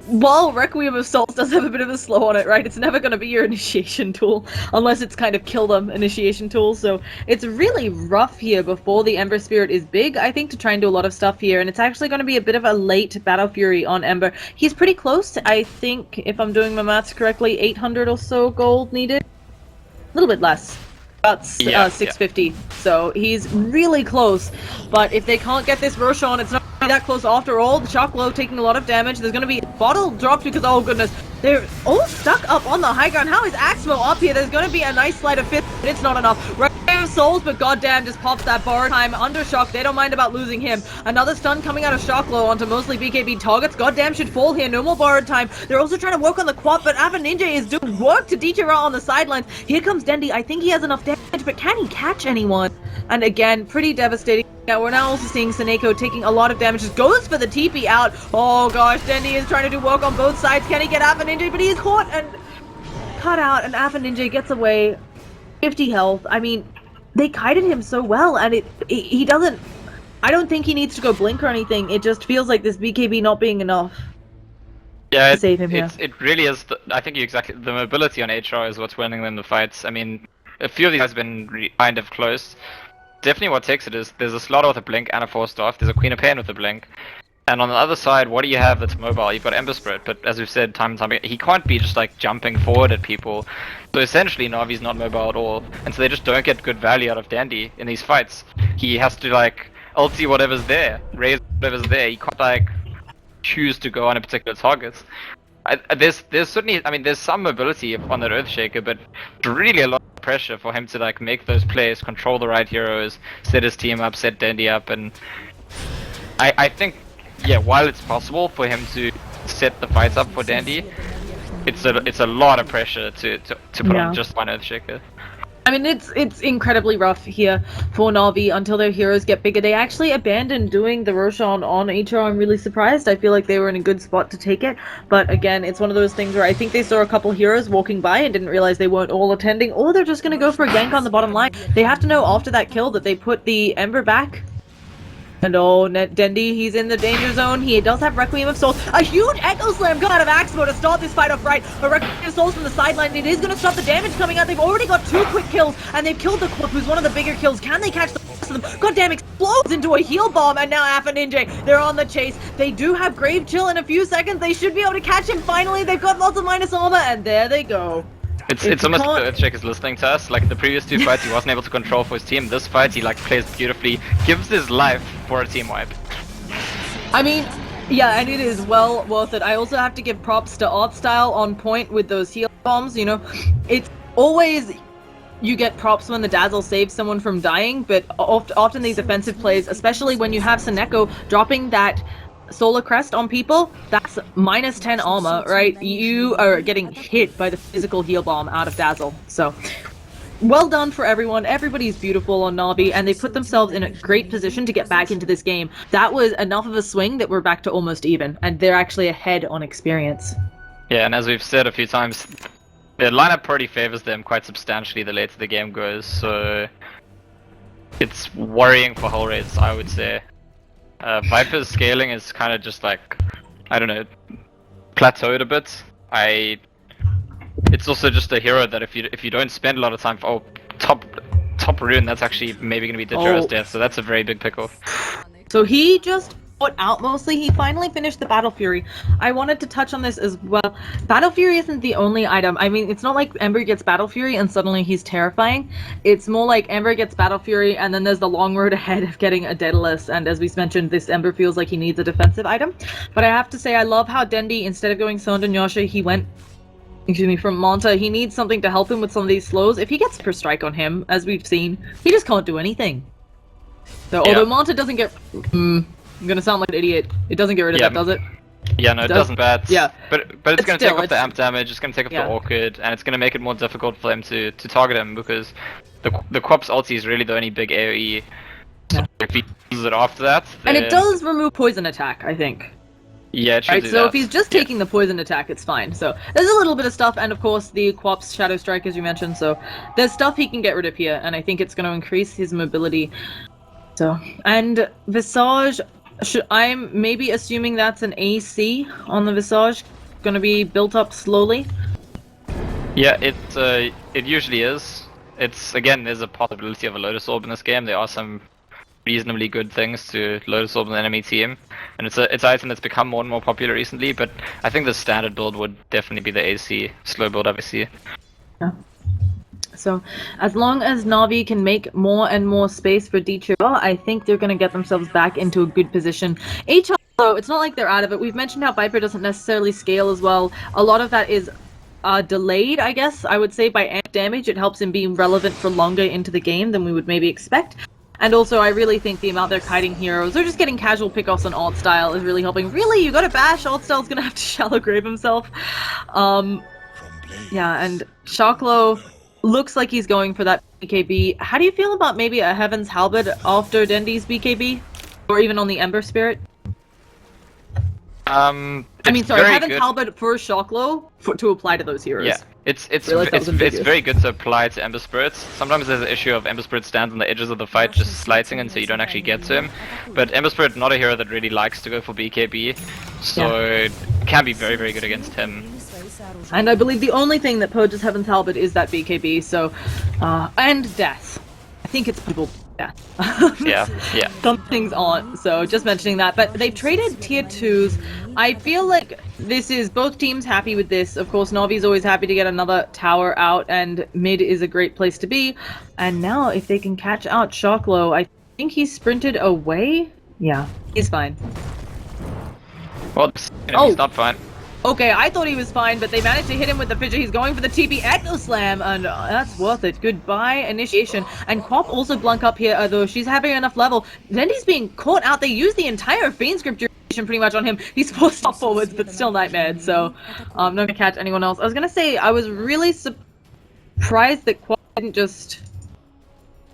While Requiem of Souls does have a bit of a slow on it, right? It's never going to be your initiation tool, unless it's kind of kill them initiation tool, so it's really rough here before the Ember Spirit is big, I think, to try and do a lot of stuff here, and it's actually going to be a bit of a late Battle Fury on Ember. He's pretty close to, I think, if I'm doing my maths correctly, 800 or so gold needed. A little bit less. About 650, so he's really close, but if they can't get this Roshan, it's not that close after all. The Shock Blow taking a lot of damage. There's going to be bottle dropped because, oh goodness, they're all stuck up on the high ground. How is Axmo up here? There's going to be a nice slide of 5th, but it's not enough. Ray of Souls, but goddamn, just pops that bar time under Shock. They don't mind about losing him. Another stun coming out of Shock Blow onto mostly BKB targets. Goddamn should fall here. No more borrowed time. They're also trying to work on the Quap, but Ava Ninja is doing work to DJ Ra on the sidelines. Here comes Dendi. I think he has enough damage, but can he catch anyone? And again, pretty devastating. Yeah, we're now also seeing Seneko taking a lot of damage. Just goes for the TP out. Oh gosh, Dendi is trying to do work on both sides. Can he get Ava Ninja? But he is caught and cut out, and Ava Ninja gets away. 50 health. I mean, they kited him so well, and he doesn't... I don't think he needs to go blink or anything. It just feels like this BKB not being enough. Yeah, to save him here. It really is. I think exactly the mobility on HR is what's winning them the fights. I mean, a few of these guys have been kind of close. Definitely what takes it is there's a Slaughter with a blink and a 4-staff. There's a Queen of Pain with a blink. And on the other side, what do you have that's mobile? You've got Ember Spirit, but as we've said time and time again, he can't be just like jumping forward at people. So essentially, Navi's not mobile at all, and so they just don't get good value out of Dandy in these fights. He has to like ulti whatever's there, raise whatever's there. He can't like choose to go on a particular target. There's certainly, I mean, there's some mobility on that Earthshaker, but really a lot of pressure for him to like make those plays, control the right heroes, set his team up, set Dandy up, and I think, yeah, while it's possible for him to set the fights up for Dandy, it's a lot of pressure to put on just one Earthshaker. I mean, it's incredibly rough here for Na'Vi until their heroes get bigger. They actually abandoned doing the Roshan on HR. I'm really surprised. I feel like they were in a good spot to take it. But again, it's one of those things where I think they saw a couple heroes walking by and didn't realize they weren't all attending, or they're just going to go for a gank on the bottom line. They have to know after that kill that they put the Ember back. And oh, Dendi, he's in the danger zone. He does have Requiem of Souls. A huge Echo Slam coming out of Axmo to start this fight off right. But Requiem of Souls from the sideline, it is going to stop the damage coming out. They've already got 2 quick kills, and they've killed the Quap, who's one of the bigger kills. Can they catch the rest of them? Goddamn, explodes into a heal bomb, and now Alpha Ninja, they're on the chase. They do have Grave Chill in a few seconds. They should be able to catch him finally. They've got lots of minus armor, and there they go. It's almost like Earthshake is listening to us. Like the previous 2 fights, he wasn't able to control for his team. This fight, he like plays beautifully, gives his life for a team wipe. I mean, yeah, and it is well worth it. I also have to give props to Artstyle on point with those heal bombs, you know. It's always, you get props when the Dazzle saves someone from dying, but often these defensive plays, especially when you have Seneko dropping that Solar Crest on people, that's minus 10 armor, right? You are getting hit by the physical heal bomb out of Dazzle, so... Well done for everyone. Everybody's beautiful on Na'Vi, and they put themselves in a great position to get back into this game. That was enough of a swing that we're back to almost even, and they're actually ahead on experience. Yeah, and as we've said a few times, the lineup pretty favors them quite substantially the later the game goes, so it's worrying for hull rates, I would say. Viper's scaling is kind of just like, I don't know, plateaued a bit. It's also just a hero that if you don't spend a lot of time for top rune, that's actually maybe gonna be Ditchero's death, so that's a very big pickle. So he just out mostly. He finally finished the Battle Fury. I wanted to touch on this as well. Battle Fury isn't the only item. I mean, it's not like Ember gets Battle Fury and suddenly he's terrifying. It's more like Ember gets Battle Fury and then there's the long road ahead of getting a Daedalus, and as we mentioned, this Ember feels like he needs a defensive item. But I have to say, I love how Dendi, instead of going Sonda Nyasha, he went from Manta. He needs something to help him with some of these slows. If he gets per strike on him, as we've seen, he just can't do anything. So, although Manta doesn't get... I'm gonna sound like an idiot. It doesn't get rid of that, does it? Yeah, no, it doesn't. But yeah, but it's gonna take off the amp damage. It's gonna take off the awkward, and it's gonna make it more difficult for them to target him because the Quap's ulti is really the only big AOE. So if he uses it after that, and it does remove poison attack, I think. Yeah, it should do so that. if he's just taking the poison attack, it's fine. So there's a little bit of stuff, and of course the Quap's Shadow Strike, as you mentioned. So there's stuff he can get rid of here, and I think it's gonna increase his mobility. So and Visage. I'm maybe assuming that's an AC on the Visage, gonna be built up slowly. Yeah, it usually is. It's again, there's a possibility of a Lotus Orb in this game. There are some reasonably good things to Lotus Orb in the enemy team, and it's an item that's become more and more popular recently. But I think the standard build would definitely be the AC slow build AC. Yeah. So, as long as Na'Vi can make more and more space for D2, I think they're going to get themselves back into a good position. HR, though, it's not like they're out of it. We've mentioned how Viper doesn't necessarily scale as well. A lot of that is delayed, I guess, I would say, by amp damage. It helps him be relevant for longer into the game than we would maybe expect. And also, I really think the amount they're kiting heroes, or just getting casual pickoffs on alt style, is really helping. Really, you gotta bash, alt style's gonna have to shallow grave himself. Yeah, and Shaklo looks like he's going for that BKB. How do you feel about maybe a Heaven's Halberd after Dendi's BKB? Or even on the Ember Spirit? Heaven's Halberd for Shaklo to apply to those heroes. Yeah, it's very good to apply to Ember Spirits. Sometimes there's an issue of Ember Spirit stands on the edges of the fight just slicing and so you don't actually get to him. But Ember Spirit, not a hero that really likes to go for BKB, so it can be very, very good against him. And I believe the only thing that purges Heaven's Halberd is that BKB, so... and death. I think it's people death. yeah. Some things aren't, so just mentioning that. But they've traded tier 2s. I feel like this is... both teams happy with this. Of course, Navi's always happy to get another tower out, and mid is a great place to be. And now, if they can catch out Shaklo, I think he sprinted away? Yeah, he's fine. Well, he's not fine. Okay, I thought he was fine, but they managed to hit him with the fidget. He's going for the TP Echo Slam, and that's worth it. Goodbye, initiation. And Quap also blunk up here, although she's having enough level. Dendi's being caught out. They used the entire Fiend Script duration pretty much on him. He's forced to stop forwards, but still nightmared, so I'm not gonna catch anyone else. I was gonna say, I was really surprised that Quap didn't just...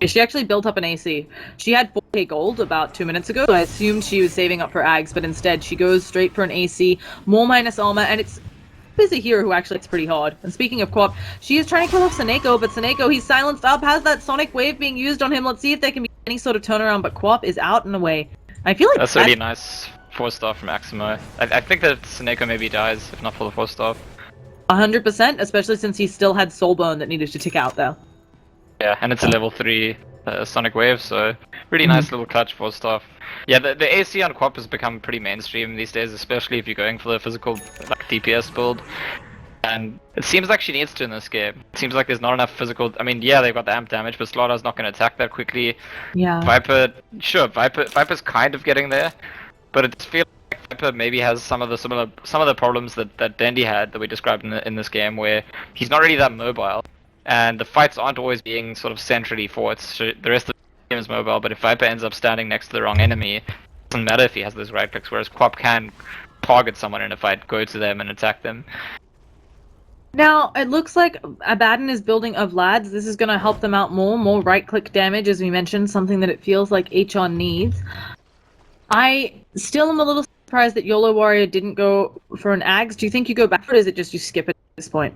She actually built up an AC. She had 4k gold about 2 minutes ago, so I assumed she was saving up for Ags, but instead she goes straight for an AC, more minus armor, and it's a hero who actually hits pretty hard. And speaking of Quap, she is trying to kill off Seneko, but Seneko, he's silenced up, has that Sonic Wave being used on him. Let's see if there can be any sort of turnaround, but Quap is out and away. I feel like that's really nice 4-star from Maximo. I think that Seneko maybe dies, if not for the 4-star. 100%, especially since he still had Soulburn that needed to tick out there. Yeah, and it's a level 3 Sonic Wave, so really nice little clutch 4-star. Yeah, the AC on Quap has become pretty mainstream these days, especially if you're going for the physical like DPS build. And it seems like she needs to in this game. It seems like there's not enough physical... I mean, yeah, they've got the amp damage, but Starladder's not going to attack that quickly. Yeah. Viper's kind of getting there, but it feels like Viper maybe has some of the problems that Dendi had that we described in this game, where he's not really that mobile. And the fights aren't always being sort of centrally fought, so the rest of the game is mobile, but if Viper ends up standing next to the wrong enemy, it doesn't matter if he has those right clicks, whereas Quap can target someone in a fight, go to them and attack them. Now, it looks like Abaddon is building a Vlad's. This is going to help them out more right-click damage, as we mentioned, something that it feels like HR needs. I still am a little surprised that YOLO Warrior didn't go for an Ags. Do you think you go back, or is it just you skip it at this point?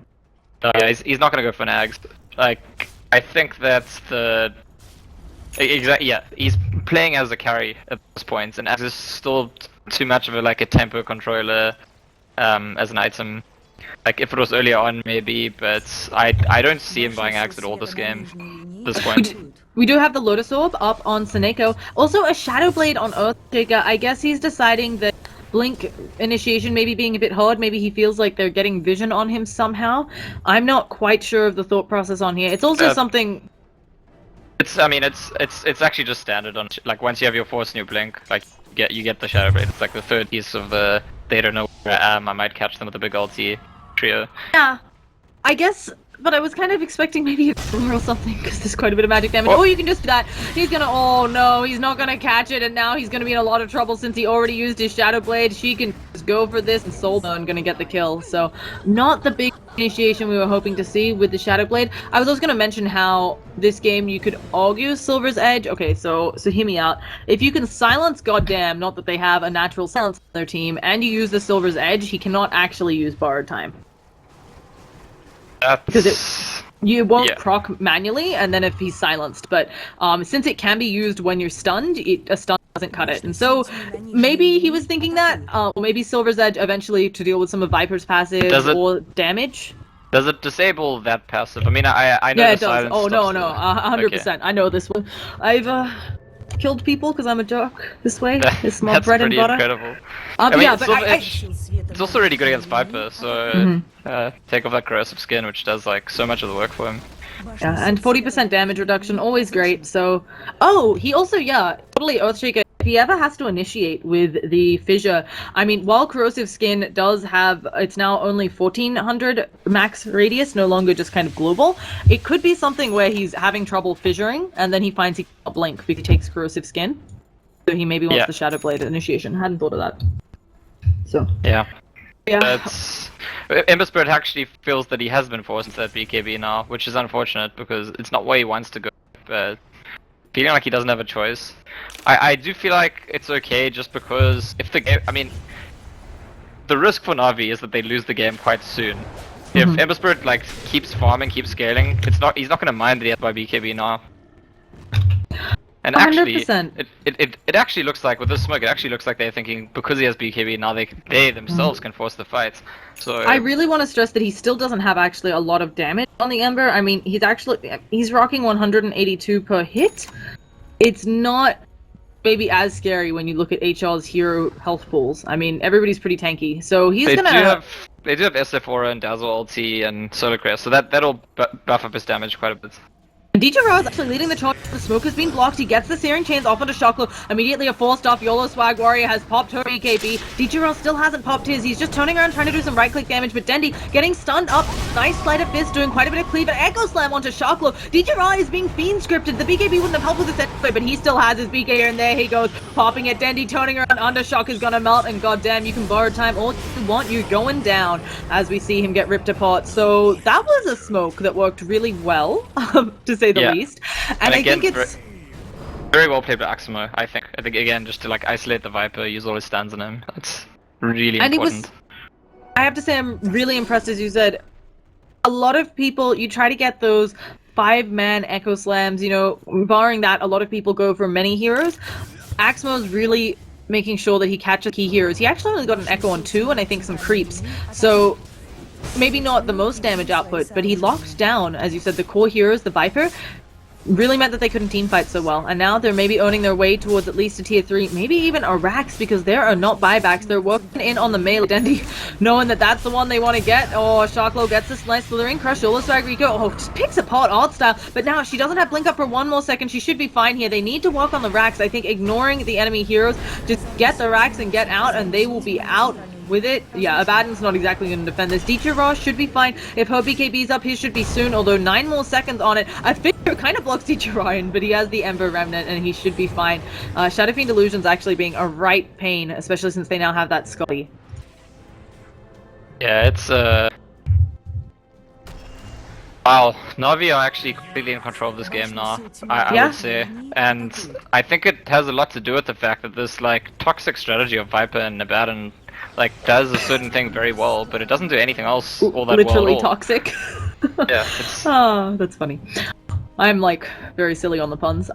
Yeah, he's not gonna go for an Ags. Like, I think that's the... Exactly, yeah, he's playing as a carry at this point, and Ags is still too much of a tempo controller as an item. Like, if it was earlier on, maybe, but I don't see him buying Ags at all this game. this point. We do have the Lotus Orb up on Seneko. Also a Shadow Blade on Earthshaker. I guess he's deciding that Blink initiation maybe being a bit hard. Maybe he feels like they're getting vision on him somehow. I'm not quite sure of the thought process on here. It's also something... I mean, it's actually just standard on, like, once you have your Force and your Blink, like, you get the Shadow Blade. It's like the third piece of the, they don't know where I am, I might catch them with a big ulti trio. Yeah, I guess... But I was kind of expecting maybe a Boomer or something, because there's quite a bit of magic damage. Oh, you can just do that. He's gonna, oh no, he's not gonna catch it, and now he's gonna be in a lot of trouble since he already used his Shadow Blade. She can just go for this, and Soulbone gonna get the kill. So, not the big initiation we were hoping to see with the Shadow Blade. I was also gonna mention how this game you could argue Silver's Edge. Okay, so hear me out. If you can silence Goddamn, not that they have a natural silence on their team, and you use the Silver's Edge, he cannot actually use Borrowed Time. Because you won't proc manually, and then if he's silenced. But since it can be used when you're stunned, a stun doesn't cut it. And so maybe he was thinking that, or maybe Silver's Edge eventually to deal with some of Viper's passive or damage. Does it disable that passive? I mean, I know yeah, the it does. Oh no, 100%. Okay. I know this one. I've killed people because I'm a jock this way. It's my bread and butter. Incredible. I mean, yeah, but it's also really good against Viper, so take off that corrosive skin, which does like so much of the work for him. Yeah, and 40% damage reduction, always great. So, oh, he also, totally Earthshaker. If he ever has to initiate with the fissure, I mean, while corrosive skin does have, it's now only 1400 max radius, no longer just kind of global. It could be something where he's having trouble fissuring, and then he finds he can't blink because he takes corrosive skin. So he maybe wants the Shadow Blade initiation. Hadn't thought of that. So yeah. Ember Spirit actually feels that he has been forced into that BKB now, which is unfortunate because it's not where he wants to go. But feeling like he doesn't have a choice. I do feel like it's okay just because if the game, I mean, the risk for Na'Vi is that they lose the game quite soon. If Ember Spirit like keeps farming, keeps scaling, he's not gonna mind that he has by BKB now. And actually, 100%. It actually looks like with this smoke, it actually looks like they're thinking because he has BKB now they themselves can force the fight. So I really want to stress that he still doesn't have actually a lot of damage on the Ember. I mean, he's rocking 182 per hit. It's not maybe as scary when you look at HR's hero health pools. I mean, everybody's pretty tanky, so he's they do have SF Aura and Dazzle ulti and Solar Crest, so that'll buff up his damage quite a bit. DJ Raw is actually leading the charge. The smoke has been blocked. He gets the Searing Chains off onto Shocklo. Immediately a forced off. YOLO Swag Warrior has popped her BKB. DJ Raw still hasn't popped his. He's just turning around trying to do some right-click damage, but Dendi getting stunned up. Nice Sleight of Fist doing quite a bit of cleave. An Echo Slam onto Shocklo. DJ Raw is being fiend scripted. The BKB wouldn't have helped with this anyway, but he still has his BK here, and there he goes. Popping it. Dendi turning around. Undershock is gonna melt, and goddamn, you can borrow time all you want. You're going down as we see him get ripped apart. So that was a smoke that worked really well, to say the least. And I again, think it's very well played by Aximo. I think again, just to like isolate the Viper, use all his stands on him. That's really important. I have to say, I'm really impressed, as you said. A lot of people, you try to get those 5-man Echo Slams, you know, barring that, a lot of people go for many heroes. Aximo's really making sure that he catches key heroes. He actually only got an Echo on 2 and I think some creeps. So maybe not the most damage output, but he locked down, as you said, the core heroes, the Viper. Really meant that they couldn't team fight so well, and now they're maybe owning their way towards at least a tier 3, maybe even a Rax, because there are not buybacks. They're working in on the melee. Dendi, knowing that that's the one they want to get. Oh, Shocklo gets this nice slithering crush. YOLO Swag Rico, oh, just picks apart Odd Style, but now she doesn't have Blink up for 1 more second. She should be fine here. They need to walk on the Rax. I think ignoring the enemy heroes, just get the Rax and get out, and they will be out with it. Yeah, Abaddon's not exactly going to defend this. DJ Raw should be fine. If her BKB's up, his should be soon, although 9 more seconds on it. I think it kind of blocks DJ Ryan, but he has the Ember Remnant, and he should be fine. Shadow Fiend Illusion's actually being a right pain, especially since they now have that Scully. Yeah, it's wow, Na'Vi are actually completely in control of this game now, I would say. And I think it has a lot to do with the fact that this like toxic strategy of Viper and Abaddon like does a certain thing very well, but it doesn't do anything else all that literally well at all. Toxic. Yeah, oh, that's funny. I'm like very silly on the puns.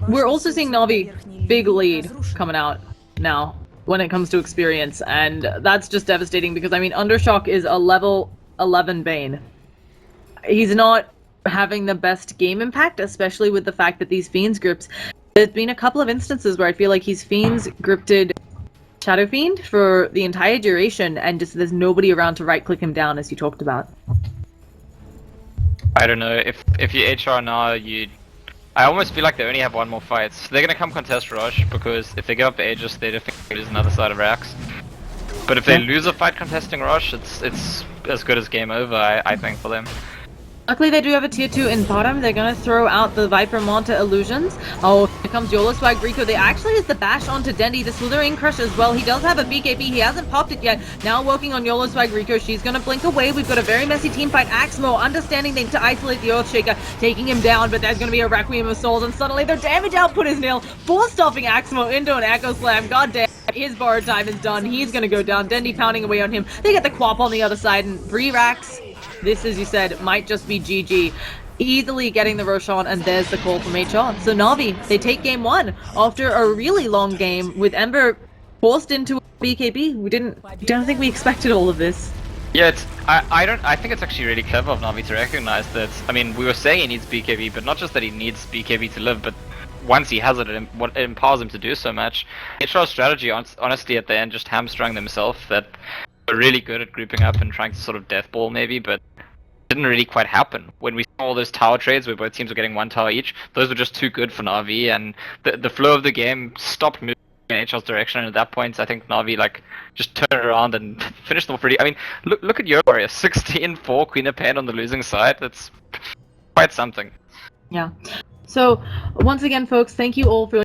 We're also seeing Na'Vi big lead coming out now when it comes to experience, and that's just devastating because I mean Undershock is a level 11 Bane. He's not having the best game impact, especially with the fact that these Fiends groups, there's been a couple of instances where I feel like he's Fiends gripped Shadow Fiend for the entire duration, and just there's nobody around to right click him down, as you talked about. I don't know, if you HR now, I almost feel like they only have one more fight. So they're gonna come contest Rush, because if they give up Aegis, they definitely lose another side of Rax. But if they lose a fight contesting Rush, it's as good as game over, I think, for them. Luckily, they do have a tier 2 in bottom. They're going to throw out the Viper Manta Illusions. Oh, here comes YOLO Swag Rico. They actually is the bash onto Dendi, the Slithering Crush as well. He does have a BKB. He hasn't popped it yet. Now working on YOLO Swag Rico. She's going to blink away. We've got a very messy team fight. Axmo understanding they need to isolate the Earthshaker, taking him down, but there's going to be a Requiem of Souls, and suddenly their damage output is nil. Force-stuffing Axmo into an Echo Slam. God damn. His borrowed time is done. He's going to go down. Dendi pounding away on him. They get the Quap on the other side, and 3 racks. This, as you said, might just be GG. Easily getting the Roshan, and there's the call from HR. So Na'Vi, they take game 1 after a really long game with Ember forced into BKB. We don't think we expected all of this. Yeah, I think it's actually really clever of Na'Vi to recognize that. I mean, we were saying he needs BKB, but not just that he needs BKB to live, but once he has it, it empowers him to do so much. HR's strategy, honestly, at the end, just hamstrung themselves. That were really good at grouping up and trying to sort of deathball maybe, but didn't really quite happen. When we saw all those tower trades where both teams were getting 1 tower each, those were just too good for Na'Vi, and the flow of the game stopped moving in HR's direction, and at that point I think Na'Vi just turned around and finished them off pretty. I mean, look at your warrior, 16-4 Queen of Pain on the losing side. That's quite something. Yeah. So once again, folks, thank you all for